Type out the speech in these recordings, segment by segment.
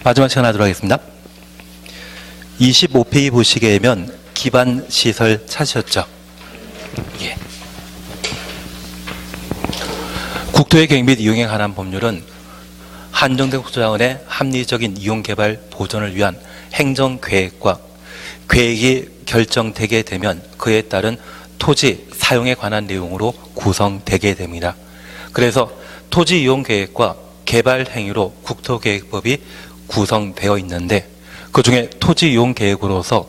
마지막 시간 하도록 하겠습니다. 25페이지 보시게 되면 기반시설 찾으셨죠? 예. 국토의 계획 및 이용에 관한 법률은 한정된 국토자원의 합리적인 이용개발 보존을 위한 행정계획과 계획이 결정되게 되면 그에 따른 토지 사용에 관한 내용으로 구성되게 됩니다. 그래서 토지 이용 계획과 개발 행위로 국토계획법이 구성되어 있는데 그 중에 토지 이용 계획으로서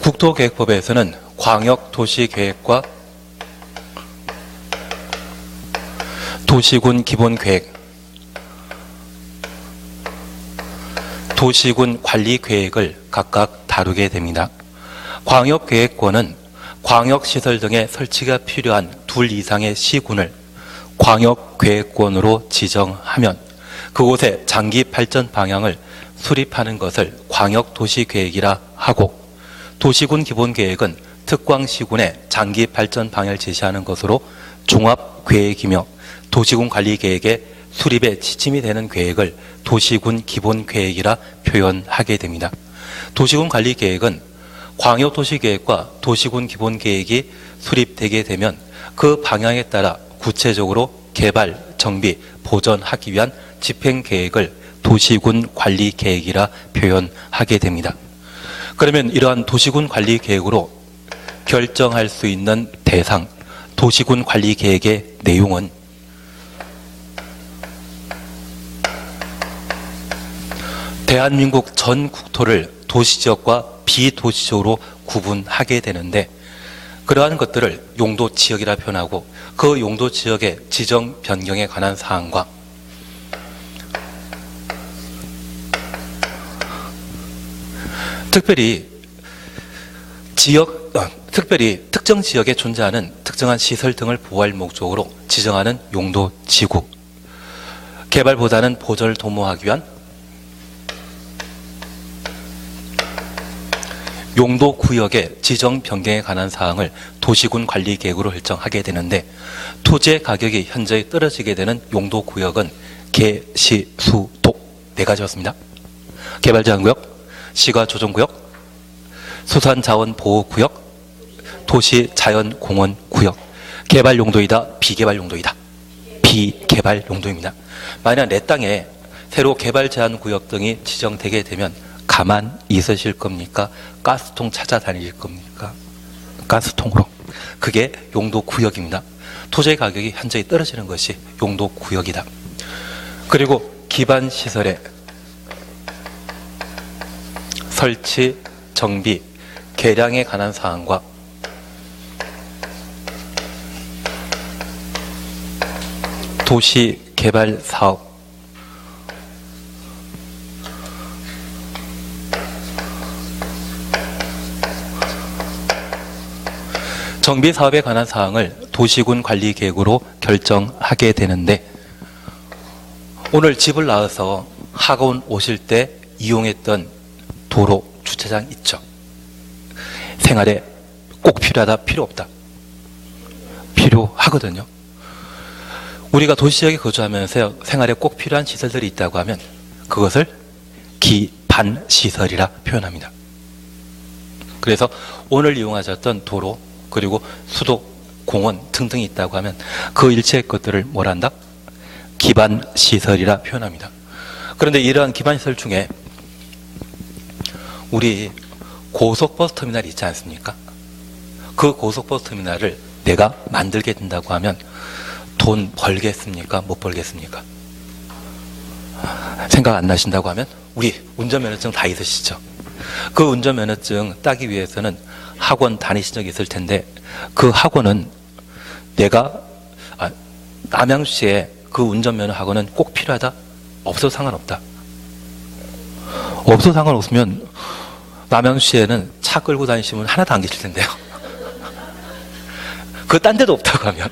국토계획법에서는 광역도시계획과 도시군 기본계획, 도시군 관리계획을 각각 다루게 됩니다. 광역계획권은 광역시설 등의 설치가 필요한 둘 이상의 시군을 광역계획권으로 지정하면 그곳에 장기 발전 방향을 수립하는 것을 광역도시계획이라 하고, 도시군 기본계획은 특광시군의 장기 발전 방향을 제시하는 것으로 종합계획이며 도시군 관리계획의 수립에 지침이 되는 계획을 도시군 기본계획이라 표현하게 됩니다. 도시군 관리계획은 광역도시계획과 도시군 기본계획이 수립되게 되면 그 방향에 따라 구체적으로 개발, 정비, 보전하기 위한 집행계획을 도시군 관리계획이라 표현하게 됩니다. 그러면 이러한 도시군 관리계획으로 결정할 수 있는 대상, 도시군 관리계획의 내용은 대한민국 전 국토를 도시지역과 비도시지역으로 구분하게 되는데, 그러한 것들을 용도지역이라 표현하고 그 용도지역의 지정 변경에 관한 사항과 특별히 특정 지역에 존재하는 특정한 시설 등을 보호할 목적으로 지정하는 용도지구, 개발보다는 보전을 도모하기 위한 용도구역의 지정 변경에 관한 사항을 도시군 관리계획으로 결정하게 되는데, 토지의 가격이 현저히 떨어지게 되는 용도구역은 개, 시, 수, 도 네 가지였습니다. 개발제한구역, 시가조정구역, 수산자원보호구역, 도시자연공원구역. 개발용도이다, 비개발용도이다? 비개발용도입니다. 만약 내 땅에 새로 개발제한구역 등이 지정되게 되면 가만 있으실 겁니까? 가스통 찾아다니실 겁니까? 가스통으로. 그게 용도구역입니다. 토지의 가격이 현저히 떨어지는 것이 용도구역이다. 그리고 기반시설의 설치, 정비, 개량에 관한 사항과 도시개발사업, 정비사업에 관한 사항을 도시군 관리계획으로 결정하게 되는데, 오늘 집을 나와서 학원 오실 때 이용했던 도로, 주차장 있죠? 생활에 꼭 필요하다, 필요 없다? 필요하거든요. 우리가 도시지역에 거주하면서 생활에 꼭 필요한 시설들이 있다고 하면 그것을 기반시설이라 표현합니다. 그래서 오늘 이용하셨던 도로, 그리고 수도, 공원 등등이 있다고 하면 그 일체의 것들을 뭐라 한다? 기반시설이라 표현합니다. 그런데 이러한 기반시설 중에 우리 고속버스 터미널이 있지 않습니까? 그 고속버스 터미널을 내가 만들게 된다고 하면 돈 벌겠습니까? 못 벌겠습니까? 생각 안 나신다고 하면 우리 운전면허증 다 있으시죠? 그 운전면허증 따기 위해서는 학원 다니신 적이 있을 텐데, 그 학원은 내가 남양주시에 그 운전면허 학원은 꼭 필요하다? 없어도 상관없다. 없어도 상관없으면 남양주시에는 차 끌고 다니시면 하나도 안 계실 텐데요. 그 딴 데도 없다고 하면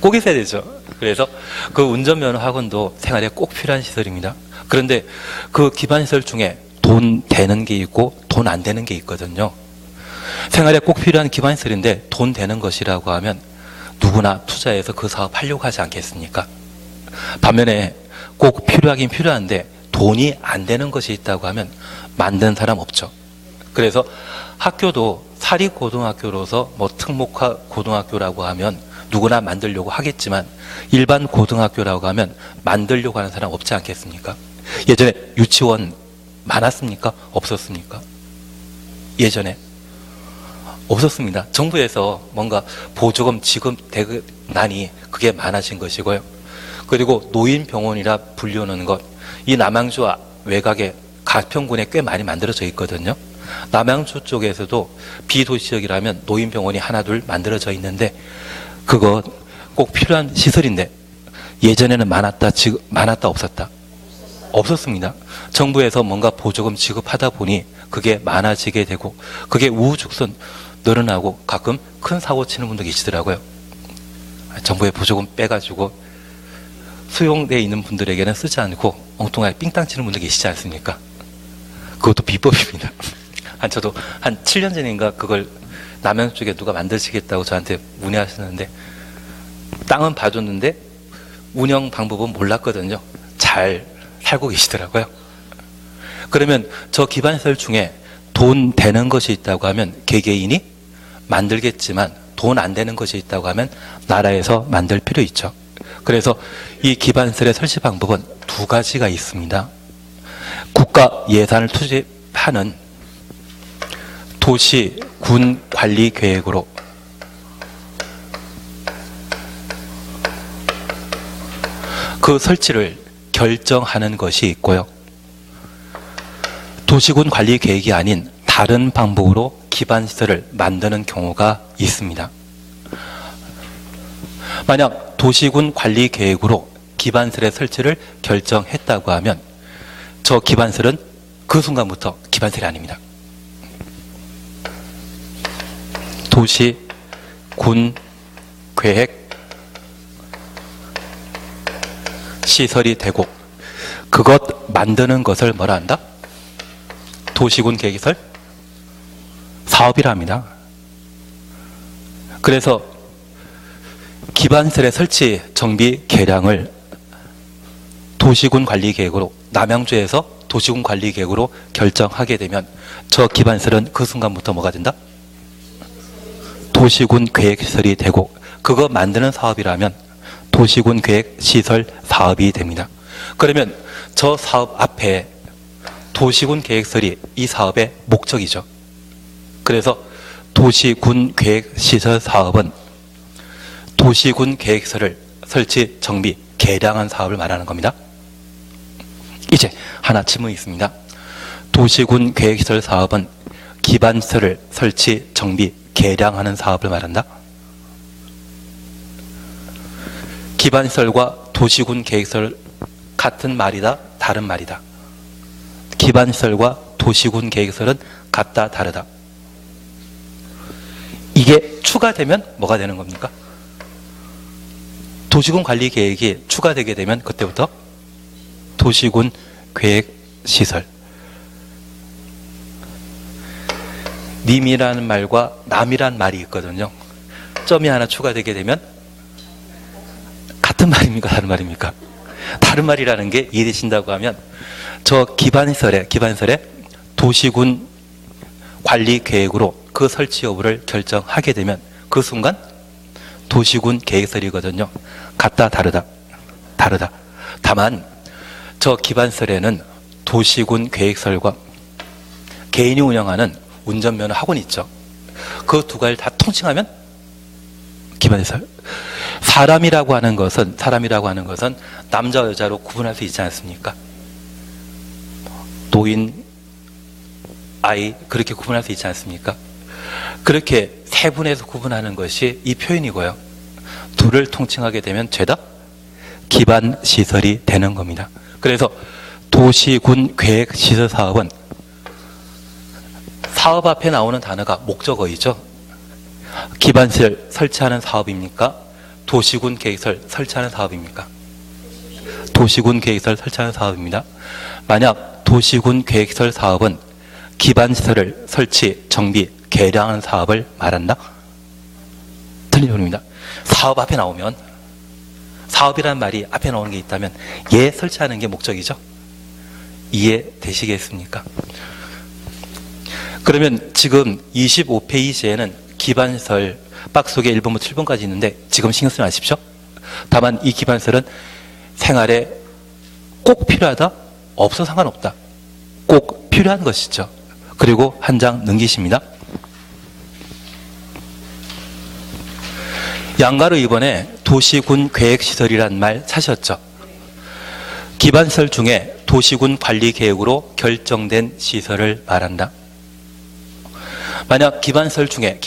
꼭 있어야 되죠. 그래서 그 운전면허 학원도 생활에 꼭 필요한 시설입니다. 그런데 그 기반시설 중에 돈 되는 게 있고 돈 안 되는 게 있거든요. 생활에 꼭 필요한 기반시설인데 돈 되는 것이라고 하면 누구나 투자해서 그 사업 하려고 하지 않겠습니까? 반면에 꼭 필요하긴 필요한데 돈이 안 되는 것이 있다고 하면 만드는 사람 없죠. 그래서 학교도 사립고등학교로서 뭐 특목화 고등학교라고 하면 누구나 만들려고 하겠지만 일반 고등학교라고 하면 만들려고 하는 사람 없지 않겠습니까? 예전에 유치원 많았습니까? 없었습니까? 예전에 없었습니다. 정부에서 뭔가 보조금 지급되나니 그게 많아진 것이고요. 그리고 노인병원이라 불리우는 것, 이 남양주 외곽에 가평군에 꽤 많이 만들어져 있거든요. 남양주 쪽에서도 비도시적이라면 노인병원이 하나 둘 만들어져 있는데 그거 꼭 필요한 시설인데 예전에는 많았다 없었다? 없었습니다. 정부에서 뭔가 보조금 지급하다 보니 그게 많아지게 되고 그게 우후죽순 늘어나고 가끔 큰 사고 치는 분도 계시더라고요. 정부의 보조금 빼가지고 수용되어 있는 분들에게는 쓰지 않고 엉뚱하게 삥땅 치는 분도 계시지 않습니까? 그것도 비법입니다. 저도 한 7년 전인가 그걸 남양 쪽에 누가 만드시겠다고 저한테 문의하셨는데 땅은 봐줬는데 운영 방법은 몰랐거든요. 잘 살고 계시더라고요. 그러면 저 기반시설 중에 돈 되는 것이 있다고 하면 개개인이 만들겠지만 돈 안 되는 것이 있다고 하면 나라에서 만들 필요 있죠. 그래서 이 기반시설의 설치 방법은 두 가지가 있습니다. 국가 예산을 투입하는 도시 군 관리 계획으로 그 설치를 결정하는 것이 있고요. 도시군 관리 계획이 아닌 다른 방법으로 기반시설을 만드는 경우가 있습니다. 만약 도시군 관리 계획으로 기반시설의 설치를 결정했다고 하면 저 기반시설은 그 순간부터 기반시설이 아닙니다. 도시, 군, 계획, 시설이 되고 그것 만드는 것을 뭐라 한다? 도시군 계획시설 사업이라 합니다. 그래서 기반시설의 설치, 정비, 개량을 도시군 관리 계획으로 남양주에서 도시군 관리 계획으로 결정하게 되면 저 기반시설은 그 순간부터 뭐가 된다? 도시군 계획시설이 되고 그거 만드는 사업이라면 도시군 계획시설 사업이 됩니다. 그러면 저 사업 앞에 도시군 계획시설이 이 사업의 목적이죠. 그래서 도시군 계획시설 사업은 도시군 계획시설을 설치, 정비, 개량한 사업을 말하는 겁니다. 이제 하나 질문이 있습니다. 도시군 계획시설 사업은 기반시설을 설치, 정비, 개량하는 사업을 말한다? 기반시설과 도시군 계획시설 같은 말이다, 다른 말이다? 기반시설과 도시군 계획시설은 같다, 다르다? 이게 추가되면 뭐가 되는 겁니까? 도시군 관리 계획이 추가되게 되면 그때부터 도시군 계획시설. 님이라는 말과 남이라는 말이 있거든요. 점이 하나 추가되게 되면 같은 말입니까? 다른 말입니까? 다른 말이라는 게 이해되신다고 하면 저 기반시설에 도시군 관리 계획으로 그 설치 여부를 결정하게 되면 그 순간 도시군 계획시설이거든요. 같다, 다르다? 다르다. 다만 저 기반시설에는 도시군 계획시설과 개인이 운영하는 운전면허 학원이 있죠. 그 두 가지를 다 통칭하면 기반시설. 사람이라고 하는 것은 남자 여자로 구분할 수 있지 않습니까? 노인, 아이 그렇게 구분할 수 있지 않습니까? 그렇게 세 분에서 구분하는 것이 이 표현이고요. 둘을 통칭하게 되면 죄다 기반시설이 되는 겁니다. 그래서 도시군 계획시설 사업은 사업 앞에 나오는 단어가 목적어이죠. 기반시설 설치하는 사업입니까? 도시군 계획시설 설치하는 사업입니까? 도시군 계획시설 설치하는 사업입니다. 만약 도시군 계획시설 사업은 기반시설을 설치, 정비, 개량하는 사업을 말한다? 틀린 소리입니다. 사업 앞에 나오면 사업이라는 말이 앞에 나오는 게 있다면 예 설치하는 게 목적이죠. 이해되시겠습니까? 그러면 지금 25페이지에는 기반설 박스 속에 1번부터 7번까지 있는데 지금 신경 쓰지 마십시오. 다만 이 기반설은 생활에 꼭 필요하다? 없어 상관없다. 꼭 필요한 것이죠. 그리고 한 장 넘기십니다. 양가로 이번에 도시군 계획시설이란 말 찾으셨죠? 기반설 중에 도시군 관리계획으로 결정된 시설을 말한다. 만약 기반설 중에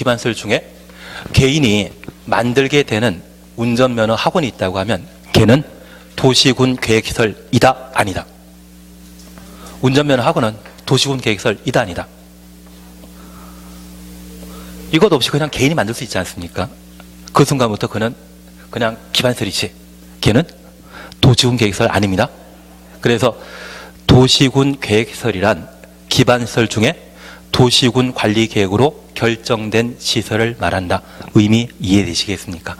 개인이 만들게 되는 운전면허 학원이 있다고 하면 걔는 도시군 계획시설이다 아니다. 운전면허 학원은 도시군 계획시설이다 아니다. 이것 없이 그냥 개인이 만들 수 있지 않습니까? 그 순간부터 그는 그냥 기반설이지 걔는 도시군 계획시설 아닙니다. 그래서 도시군 계획시설이란 기반설 중에 도시군 관리계획으로 결정된 시설을 말한다. 의미 이해되시겠습니까?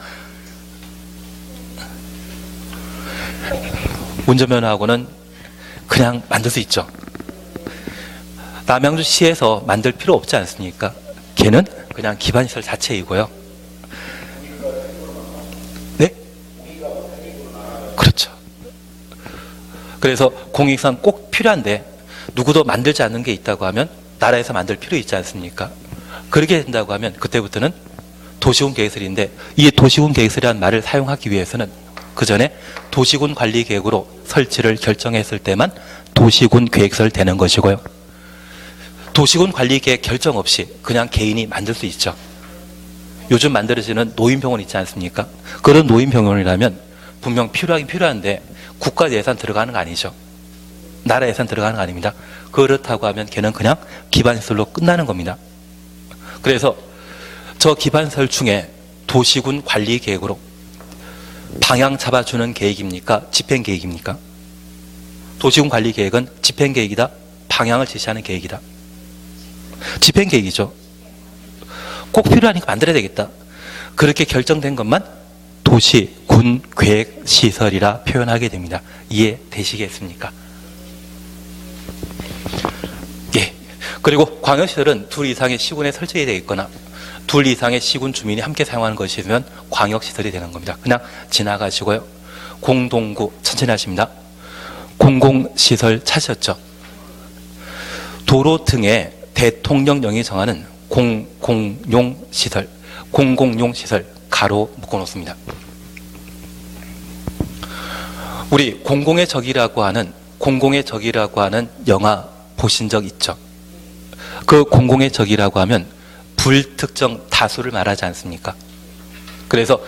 운전면허하고는 그냥 만들 수 있죠. 남양주시에서 만들 필요 없지 않습니까? 걔는 그냥 기반시설 자체이고요. 네? 그렇죠. 그래서 공익상 꼭 필요한데 누구도 만들지 않는 게 있다고 하면 나라에서 만들 필요 있지 않습니까? 그렇게 된다고 하면 그때부터는 도시군 계획설인데 이 도시군 계획설이라는 말을 사용하기 위해서는 그 전에 도시군 관리계획으로 설치를 결정했을 때만 도시군 계획설 되는 것이고요. 도시군 관리계획 결정 없이 그냥 개인이 만들 수 있죠. 요즘 만들어지는 노인병원 있지 않습니까? 그런 노인병원이라면 분명 필요하긴 필요한데 국가 예산 들어가는 거 아니죠. 나라 예산 들어가는 거 아닙니다. 그렇다고 하면 걔는 그냥 기반설로 끝나는 겁니다. 그래서 저 기반설 중에 도시군 관리계획으로 방향 잡아주는 계획입니까? 집행계획입니까? 도시군 관리계획은 집행계획이다. 방향을 제시하는 계획이다. 집행계획이죠. 꼭 필요하니까 만들어야 되겠다. 그렇게 결정된 것만 도시군 계획시설이라 표현하게 됩니다. 이해되시겠습니까? 예. 그리고 광역시설은 둘 이상의 시군에 설치되어 있거나 둘 이상의 시군 주민이 함께 사용하는 것이면 광역시설이 되는 겁니다. 그냥 지나가시고요. 공동구 천천히 하십니다. 공공시설 찾으셨죠? 도로 등에 대통령령이 정하는 공공용시설, 공공용시설 가로 묶어놓습니다. 우리 공공의 적이라고 하는 영화 보신 적 있죠? 그 공공의 적이라고 하면 불특정 다수를 말하지 않습니까? 그래서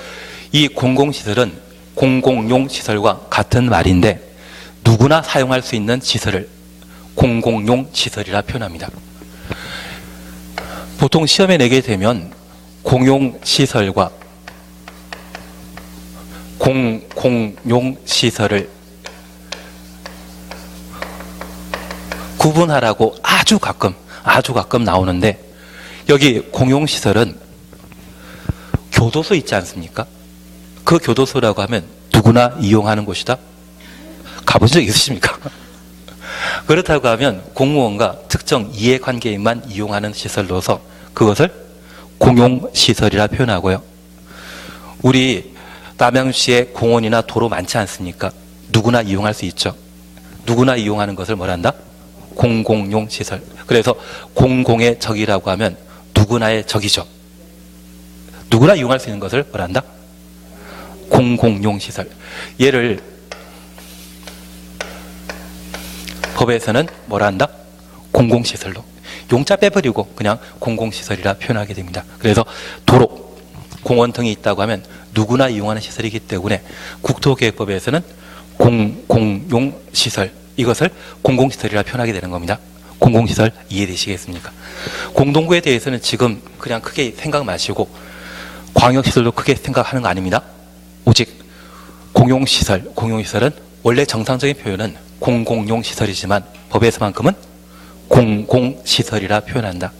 이 공공시설은 공공용 시설과 같은 말인데 누구나 사용할 수 있는 시설을 공공용 시설이라 표현합니다. 보통 시험에 내게 되면 공용시설과 공공용시설을 구분하라고 아주 가끔 나오는데 여기 공용시설은 교도소 있지 않습니까? 그 교도소라고 하면 누구나 이용하는 곳이다? 가본 적 있으십니까? 그렇다고 하면 공무원과 특정 이해관계인만 이용하는 시설로서 그것을 공용시설이라 표현하고요. 우리 남양주시에 공원이나 도로 많지 않습니까? 누구나 이용할 수 있죠. 누구나 이용하는 것을 뭐란다? 공공용 시설. 그래서 공공의 적이라고 하면 누구나의 적이죠. 누구나 이용할 수 있는 것을 뭐란다? 공공용 시설. 얘를 법에서는 뭐라 한다? 공공시설로. 용자 빼버리고 그냥 공공시설이라 표현하게 됩니다. 그래서 도로, 공원 등이 있다고 하면 누구나 이용하는 시설이기 때문에 국토계획법에서는 공공용시설, 이것을 공공시설이라 표현하게 되는 겁니다. 공공시설 이해되시겠습니까? 공동구에 대해서는 지금 그냥 크게 생각 마시고 광역시설도 크게 생각하는 거 아닙니다. 오직 공용시설은 원래 정상적인 표현은 공공용 시설이지만 법에서만큼은 공공시설이라 표현한다.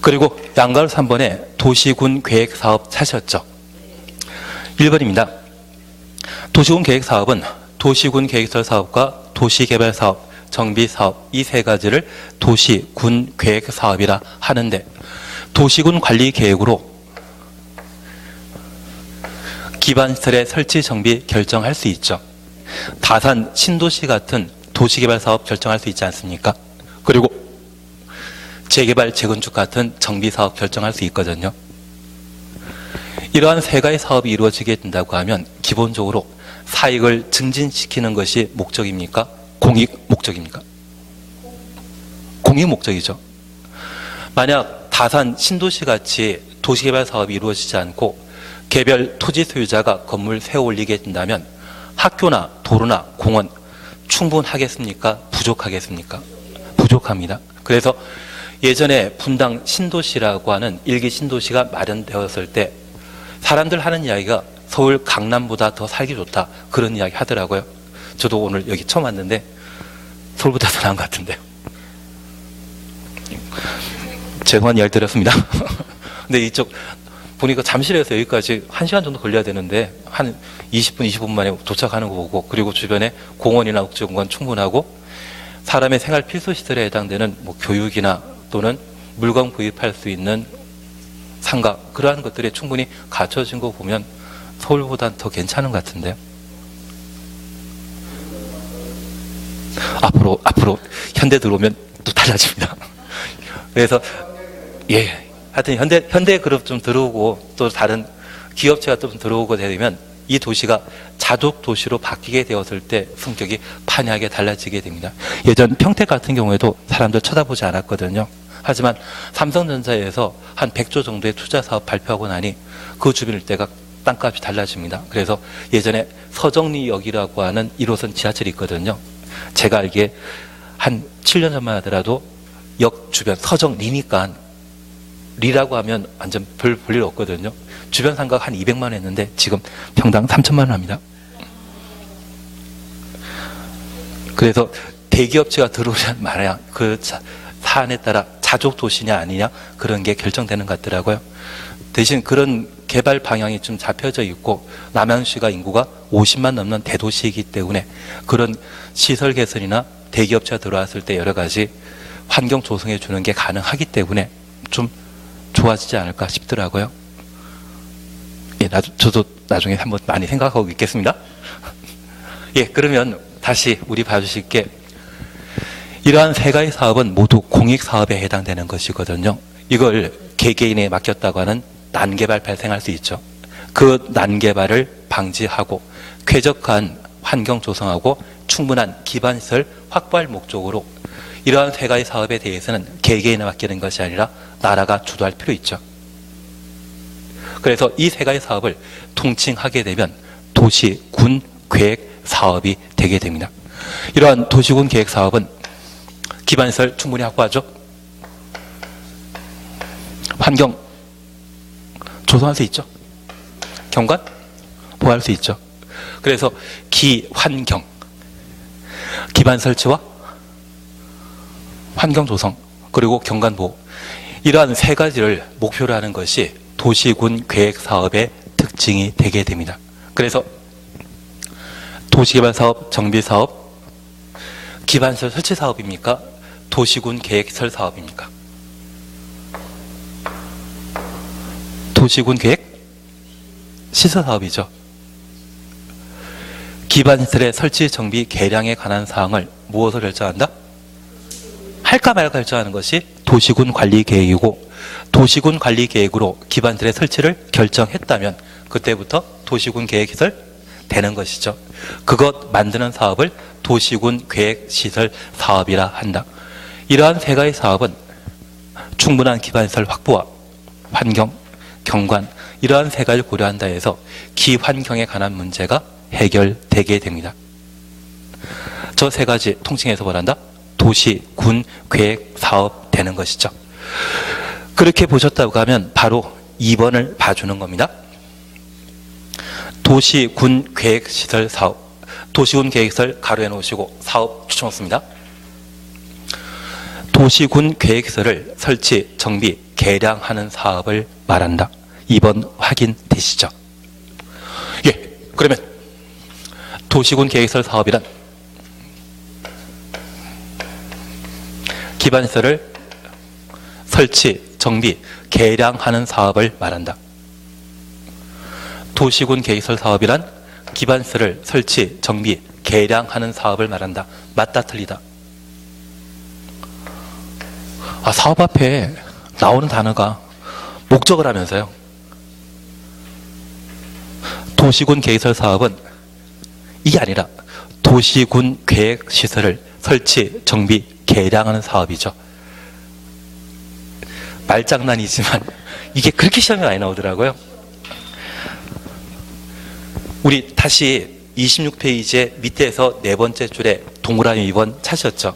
그리고 양가로 3번에 도시군 계획사업 찾으셨죠? 1번입니다. 도시군 계획 사업은 도시군 계획설 사업과 도시개발 사업, 정비 사업 이 세 가지를 도시군 계획 사업이라 하는데, 도시군 관리 계획으로 기반시설의 설치 정비 결정할 수 있죠. 다산 신도시 같은 도시개발 사업 결정할 수 있지 않습니까? 그리고 재개발 재건축 같은 정비 사업 결정할 수 있거든요. 이러한 세 가지 사업이 이루어지게 된다고 하면 기본적으로 사익을 증진시키는 것이 목적입니까? 공익 목적입니까? 공익 목적이죠. 만약 다산 신도시 같이 도시개발 사업이 이루어지지 않고 개별 토지 소유자가 건물 세워 올리게 된다면 학교나 도로나 공원 충분하겠습니까? 부족하겠습니까? 부족합니다. 그래서 예전에 분당 신도시라고 하는 일기 신도시가 마련되었을 때 사람들 하는 이야기가 서울 강남보다 더 살기 좋다, 그런 이야기 하더라고요. 저도 오늘 여기 처음 왔는데 서울보다 더 나은 것 같은데요. 죄송한 이야기 드렸습니다. 근데 이쪽 보니까 잠실에서 여기까지 1시간 정도 걸려야 되는데 한 20분, 25분 만에 도착하는 거 보고, 그리고 주변에 공원이나 옥죄공원 충분하고 사람의 생활 필수 시설에 해당되는 뭐 교육이나 또는 물건 구입할 수 있는 상가, 그러한 것들이 충분히 갖춰진 거 보면 서울보다 더 괜찮은 것 같은데요. 앞으로 현대 들어오면 또 달라집니다. 그래서 하여튼 현대그룹 좀 들어오고 또 다른 기업체가 좀 들어오고 되면 이 도시가 자족 도시로 바뀌게 되었을 때 성격이 판이하게 달라지게 됩니다. 예전 평택 같은 경우에도 사람들 쳐다보지 않았거든요. 하지만 삼성전자에서 한 100조 정도의 투자 사업 발표하고 나니 그 주변 일대가 땅값이 달라집니다. 그래서 예전에 서정리역이라고 하는 1호선 지하철이 있거든요. 제가 알기에 한 7년 전만 하더라도 역 주변 서정리니까 리라고 하면 완전 별 볼 일 없거든요. 주변 상가가 한 200만 원 했는데 지금 평당 3천만 원 합니다. 그래서 대기업체가 들어오지 말아야 그 사안에 따라 자족 도시냐 아니냐 그런 게 결정되는 것 같더라고요. 대신 그런 개발 방향이 좀 잡혀져 있고 남양주가 인구가 50만 넘는 대도시이기 때문에 그런 시설 개선이나 대기업체가 들어왔을 때 여러 가지 환경 조성해 주는 게 가능하기 때문에 좀 좋아지지 않을까 싶더라고요. 저도 나중에 한번 많이 생각하고 있겠습니다. 그러면 다시 우리 봐주실 게, 이러한 세 가지 사업은 모두 공익사업에 해당되는 것이거든요. 이걸 개개인에 맡겼다고 하는 난개발 발생할 수 있죠. 그 난개발을 방지하고 쾌적한 환경 조성하고 충분한 기반시설 확보할 목적으로 이러한 세 가지 사업에 대해서는 개개인에 맡기는 것이 아니라 나라가 주도할 필요 있죠. 그래서 이 세 가지 사업을 통칭하게 되면 도시군 계획 사업이 되게 됩니다. 이러한 도시군 계획 사업은 기반시설 충분히 확보하죠. 환경 조성할 수 있죠. 경관 보호할 수 있죠. 그래서 기환경, 기반 설치와 환경 조성 그리고 경관 보호, 이러한 세 가지를 목표로 하는 것이 도시군 계획 사업의 특징이 되게 됩니다. 그래서 도시개발 사업, 정비 사업, 기반시설 설치 사업입니까? 도시군 계획설 사업입니까? 도시군 계획 시설 사업이죠. 기반시설의 설치, 정비, 개량에 관한 사항을 무엇으로 결정한다? 할까 말까 결정하는 것이 도시군 관리 계획이고, 도시군 관리 계획으로 기반시설의 설치를 결정했다면 그때부터 도시군 계획시설 되는 것이죠. 그것 만드는 사업을 도시군 계획시설 사업이라 한다. 이러한 세 가지 사업은 충분한 기반시설 확보와 환경, 경관, 이러한 세 가지를 고려한다 해서 기환경에 관한 문제가 해결되게 됩니다. 저 세 가지 통칭해서 뭐란다? 도시, 군, 계획, 사업 되는 것이죠. 그렇게 보셨다고 하면 바로 2번을 봐주는 겁니다. 도시, 군, 계획, 시설, 사업. 도시군 계획시설 가로해 놓으시고 사업 추천했습니다. 도시군 계획시설을 설치, 정비, 개량하는 사업을 말한다. 2번 확인되시죠? 그러면 도시군 계획설 사업이란 기반시설을 설치, 정비, 개량하는 사업을 말한다. 도시군 계획설 사업이란 기반시설을 설치, 정비, 개량하는 사업을 말한다. 맞다, 틀리다? 사업 앞에 나오는 단어가 목적을 하면서요. 도시군 계획설 사업은 이게 아니라 도시군 계획 시설을 설치, 정비, 개량하는 사업이죠. 말장난이지만 이게 그렇게 시험에 많이 나오더라고요. 우리 다시 26페이지 밑에서 네 번째 줄에 동그라미 2번 찾으셨죠?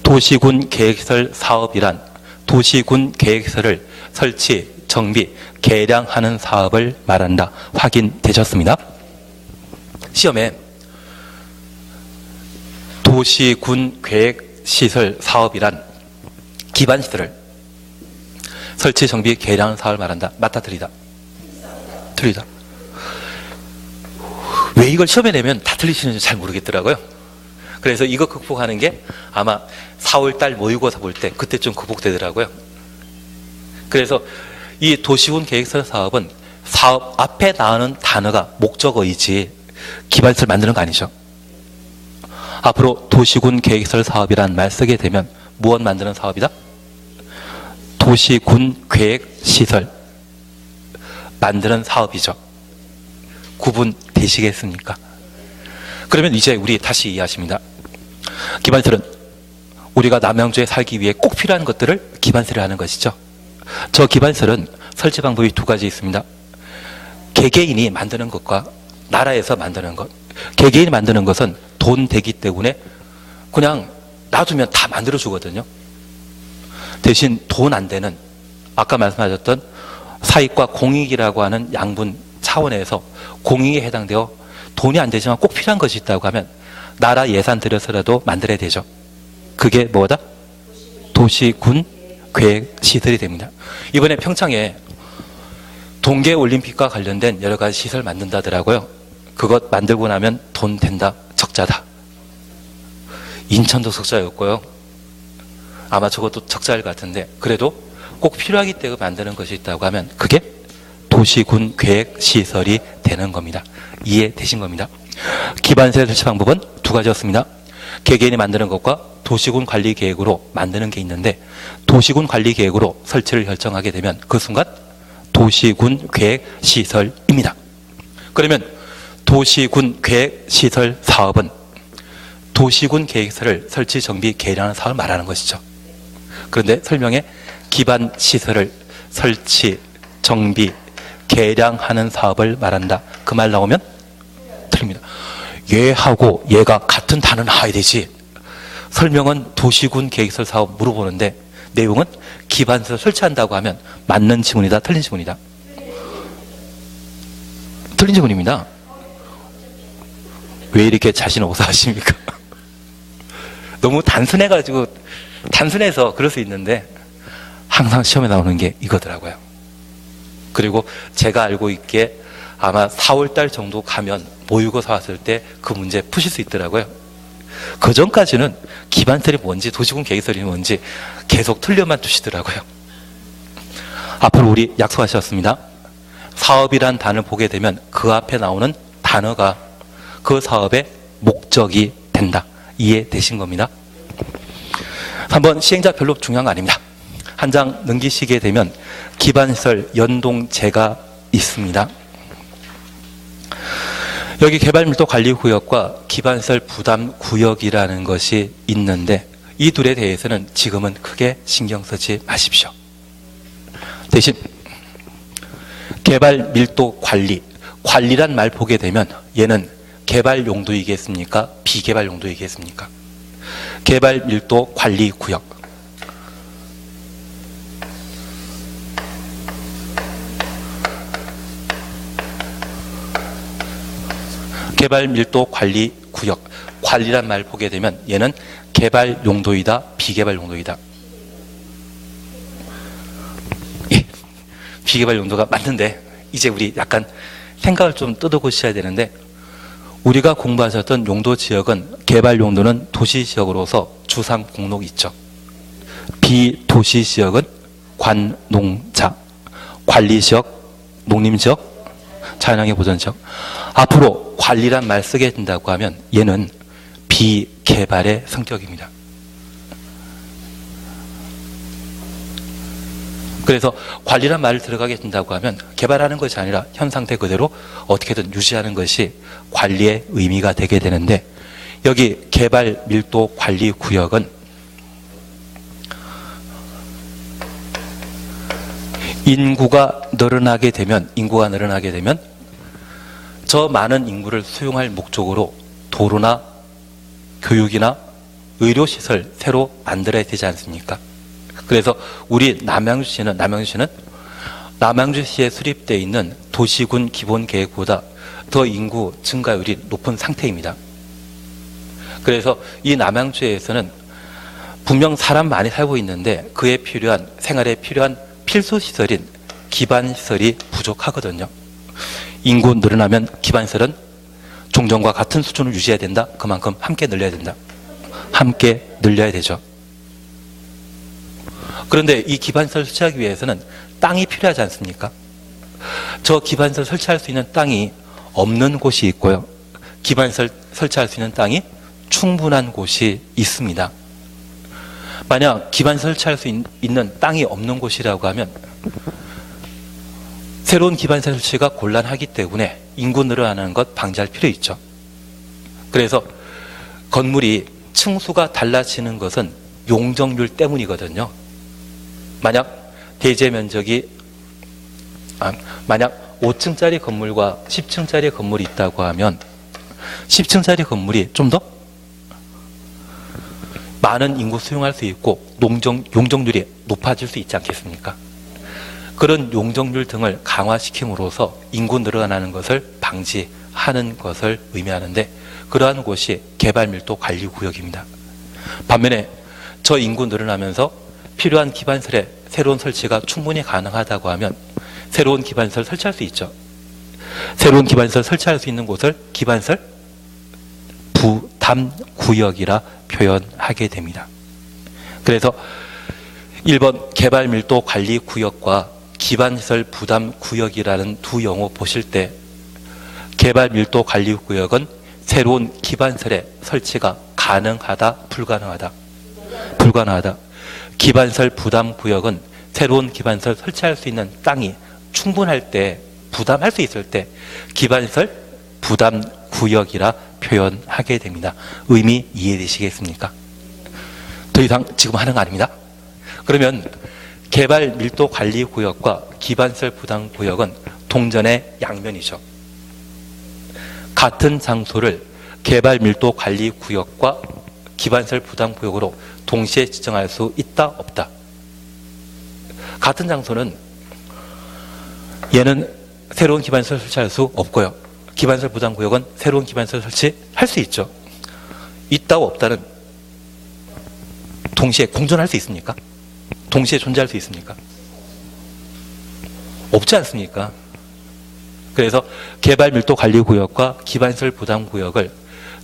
도시군 계획시설 사업이란 도시군 계획시설을 설치, 정비, 개량하는 사업을 말한다. 확인되셨습니다. 시험에 도시군 계획시설 사업이란 기반시설을 설치, 정비, 개량하는 사업을 말한다. 맞다, 틀리다? 틀리다. 왜 이걸 시험에 내면 다 틀리시는지 잘 모르겠더라고요. 그래서 이거 극복하는 게 아마 4월달 모의고사 볼 때 그때 좀 극복되더라고요. 그래서 이 도시군 계획설 사업은 사업 앞에 나오는 단어가 목적어이지 기반시설 만드는 거 아니죠. 앞으로 도시군 계획설 사업이란 말 쓰게 되면 무엇 만드는 사업이다? 도시군 계획시설 만드는 사업이죠. 구분되시겠습니까? 그러면 이제 우리 다시 이해하십니다. 기반시설은 우리가 남양주에 살기 위해 꼭 필요한 것들을 기반시설을 하는 것이죠. 저 기반시설은 설치 방법이 두 가지 있습니다. 개개인이 만드는 것과 나라에서 만드는 것. 개개인이 만드는 것은 돈 되기 때문에 그냥 놔두면 다 만들어 주거든요. 대신 돈 안 되는 아까 말씀하셨던 사익과 공익이라고 하는 양분 차원에서 공익에 해당되어 돈이 안 되지만 꼭 필요한 것이 있다고 하면 나라 예산 들여서라도 만들어야 되죠. 그게 뭐다? 도시군 계획 시설이 됩니다. 이번에 평창에 동계올림픽과 관련된 여러 가지 시설 만든다더라고요. 그것 만들고 나면 돈 된다, 적자다. 인천도 적자였고요. 아마 저것도 적자일 것 같은데 그래도 꼭 필요하기 때문에 만드는 것이 있다고 하면 그게 도시군 계획 시설이 되는 겁니다. 이해되신 겁니다. 기반시설 설치 방법은 두 가지였습니다. 개개인이 만드는 것과 도시군 관리 계획으로 만드는 게 있는데 도시군 관리 계획으로 설치를 결정하게 되면 그 순간 도시군 계획 시설입니다. 그러면 도시군 계획 시설 사업은 도시군 계획시설을 설치, 정비, 개량하는 사업을 말하는 것이죠. 그런데 설명에 기반 시설을 설치, 정비, 개량하는 사업을 말한다. 그 말 나오면 틀립니다. 얘하고 얘가 같은 단어는 나와야 되지. 설명은 도시군 계획시설 사업 물어보는데 내용은 기반시설 설치한다고 하면 맞는 지문이다, 틀린 지문이다? 틀린 지문입니다. 왜 이렇게 자신 없어 하십니까? 너무 단순해서 그럴 수 있는데 항상 시험에 나오는 게 이거더라고요. 그리고 제가 알고 있기에 아마 4월달 정도 가면 모의고사 왔을 때 그 문제 푸실 수 있더라고요. 그 전까지는 기반시설이 뭔지 도시군 계획시설이 뭔지 계속 틀려만 두시더라고요. 앞으로 우리 약속하셨습니다. 사업이란 단어를 보게 되면 그 앞에 나오는 단어가 그 사업의 목적이 된다. 이해되신 겁니다. 3번 시행자 별로 중요한 거 아닙니다. 한 장 넘기시게 되면 기반시설 연동제가 있습니다. 여기 개발밀도관리구역과 기반시설 부담구역이라는 것이 있는데 이 둘에 대해서는 지금은 크게 신경 쓰지 마십시오. 대신 개발밀도관리, 관리란 말 보게 되면 얘는 개발 용도이겠습니까? 비개발 용도이겠습니까? 개발밀도관리구역. 개발밀도관리구역. 관리란 말 보게 되면 얘는 개발 용도이다, 비개발 용도이다? 예, 비개발 용도가 맞는데 이제 우리 약간 생각을 좀 뜯어보셔야 되는데 우리가 공부하셨던 용도 지역은 개발 용도는 도시 지역으로서 주상 목록이 있죠. 비도시 지역은 관농자, 관리 지역, 농림 지역, 자연환경 보전 지역. 앞으로 관리란 말 쓰게 된다고 하면 얘는 비개발의 성격입니다. 그래서 관리란 말을 들어가게 된다고 하면 개발하는 것이 아니라 현 상태 그대로 어떻게든 유지하는 것이 관리의 의미가 되게 되는데, 여기 개발 밀도 관리 구역은 인구가 늘어나게 되면 저 많은 인구를 수용할 목적으로 도로나 교육이나 의료시설 새로 만들어야 되지 않습니까? 그래서 우리 남양주시는 남양주시에 수립되어 있는 도시군 기본계획보다 더 인구 증가율이 높은 상태입니다. 그래서 이 남양주에서는 분명 사람 많이 살고 있는데 그에 필요한, 생활에 필요한 필수시설인 기반시설이 부족하거든요. 인구 늘어나면 기반시설은 종전과 같은 수준을 유지해야 된다. 그만큼 함께 늘려야 된다. 함께 늘려야 되죠. 그런데 이 기반시설 설치하기 위해서는 땅이 필요하지 않습니까? 저 기반시설 설치할 수 있는 땅이 없는 곳이 있고요. 기반시설 설치할 수 있는 땅이 충분한 곳이 있습니다. 만약 기반시설 설치할 수 있는 땅이 없는 곳이라고 하면 새로운 기반시설 설치가 곤란하기 때문에 인구 늘어나는 것 방지할 필요 있죠. 그래서 건물이 층수가 달라지는 것은 용적률 때문이거든요. 만약 대지 면적이 만약 5층짜리 건물과 10층짜리 건물이 있다고 하면 10층짜리 건물이 좀 더 많은 인구 수용할 수 있고 용적률이 높아질 수 있지 않겠습니까? 그런 용적률 등을 강화시킴으로써 인구 늘어나는 것을 방지하는 것을 의미하는데, 그러한 곳이 개발밀도 관리구역입니다. 반면에 저 인구 늘어나면서 필요한 기반시설의 새로운 설치가 충분히 가능하다고 하면 새로운 기반시설 설치할 수 있죠. 새로운 기반시설 설치할 수 있는 곳을 기반시설 부담구역이라 표현하게 됩니다. 그래서 1번 개발밀도 관리구역과 기반시설 부담구역이라는 두 용어 보실 때, 개발밀도 관리구역은 새로운 기반시설의 설치가 가능하다, 불가능하다. 기반시설 부담구역은 새로운 기반시설 설치할 수 있는 땅이 충분할 때, 부담할 수 있을 때 기반시설 부담구역이라 표현하게 됩니다. 의미 이해되시겠습니까? 더 이상 지금 하는 거 아닙니다. 그러면 개발밀도관리구역과 기반시설 부담구역은 동전의 양면이죠. 같은 장소를 개발밀도관리구역과 기반시설 부담구역으로 동시에 지정할 수 있다, 없다? 같은 장소는 얘는 새로운 기반시설 설치할 수 없고요. 기반시설 부담구역은 새로운 기반시설 설치할 수 있죠. 있다고 없다는 동시에 공존할 수 있습니까? 동시에 존재할 수 있습니까? 없지 않습니까? 그래서 개발밀도관리구역과 기반시설 부담구역을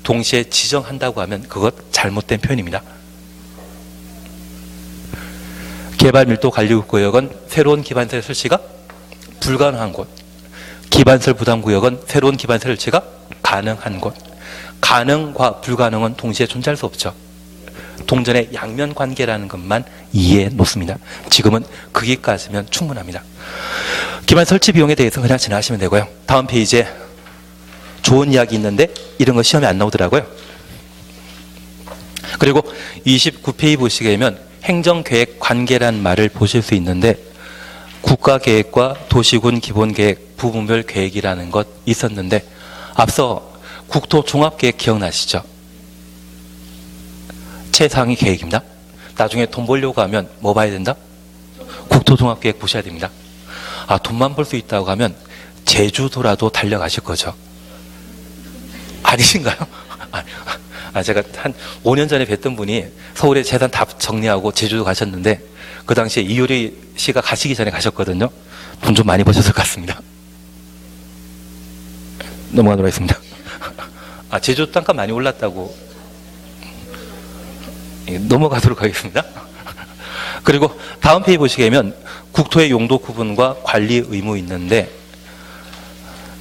동시에 지정한다고 하면 그것 잘못된 표현입니다. 개발밀도관리구역은 새로운 기반시설 설치가 불가능한 곳, 기반시설 부담구역은 새로운 기반시설 설치가 가능한 곳. 가능과 불가능은 동시에 존재할 수 없죠. 동전의 양면 관계라는 것만 이해해 놓습니다. 지금은 거기까지면 충분합니다. 기반 설치 비용에 대해서 그냥 지나가시면 되고요. 다음 페이지에 좋은 이야기 있는데 이런 거 시험에 안 나오더라고요. 그리고 29페이지 보시게 되면 행정계획 관계란 말을 보실 수 있는데, 국가계획과 도시군 기본계획, 부분별 계획이라는 것 있었는데, 앞서 국토종합계획 기억나시죠? 최상위 계획입니다. 나중에 돈 벌려고 하면 뭐 봐야 된다? 국토종합계획 보셔야 됩니다. 돈만 벌 수 있다고 하면 제주도라도 달려가실 거죠. 아니신가요? 제가 한 5년 전에 뵀던 분이 서울에 재산 다 정리하고 제주도 가셨는데, 그 당시에 이효리 씨가 가시기 전에 가셨거든요. 돈 좀 많이 버셨을 것 같습니다. 넘어가도록 하겠습니다. 제주도 땅값 많이 올랐다고. 넘어가도록 하겠습니다. 그리고 다음 페이지 보시게 되면 국토의 용도 구분과 관리 의무 있는데